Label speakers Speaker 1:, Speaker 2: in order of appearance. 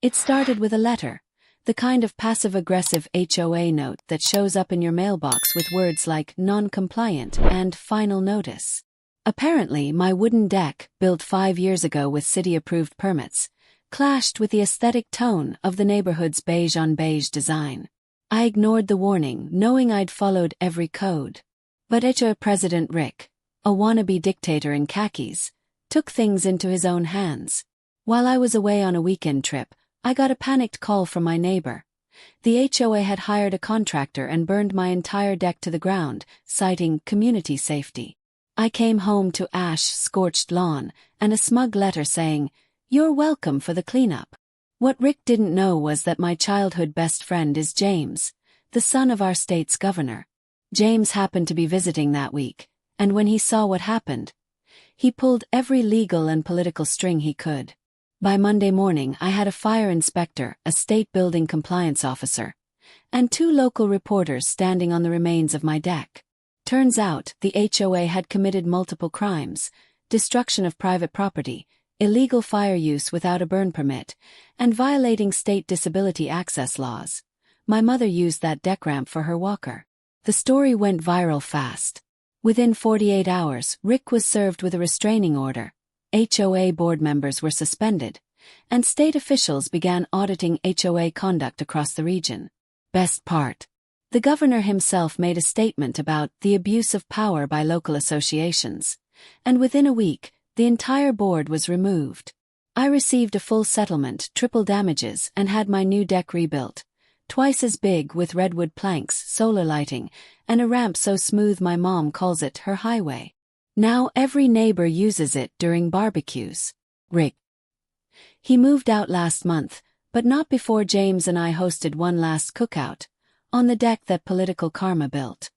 Speaker 1: It started with a letter, the kind of passive-aggressive HOA note that shows up in your mailbox with words like non-compliant and final notice. Apparently, my wooden deck, built 5 years ago with city-approved permits, clashed with the aesthetic tone of the neighborhood's beige-on-beige design. I ignored the warning, knowing I'd followed every code. But HOA President Rick, a wannabe dictator in khakis, took things into his own hands. While I was away on a weekend trip, I got a panicked call from my neighbor. The HOA had hired a contractor and burned my entire deck to the ground, citing community safety. I came home to ash-scorched lawn and a smug letter saying, "You're welcome for the cleanup." What Rick didn't know was that my childhood best friend is James, the son of our state's governor. James happened to be visiting that week, and when he saw what happened, he pulled every legal and political string he could. By Monday morning, I had a fire inspector, a state building compliance officer, and 2 local reporters standing on the remains of my deck. Turns out, the HOA had committed multiple crimes: destruction of private property, illegal fire use without a burn permit, and violating state disability access laws. My mother used that deck ramp for her walker. The story went viral fast. Within 48 hours, Rick was served with a restraining order. HOA board members were suspended, and state officials began auditing HOA conduct across the region. Best part: the governor himself made a statement about the abuse of power by local associations, and within a week, the entire board was removed. I received a full settlement, triple damages, and had my new deck rebuilt, twice as big, with redwood planks, solar lighting, and a ramp so smooth my mom calls it her highway. Now every neighbor uses it during barbecues. Rick. He moved out last month, but not before James and I hosted one last cookout, on the deck that political karma built.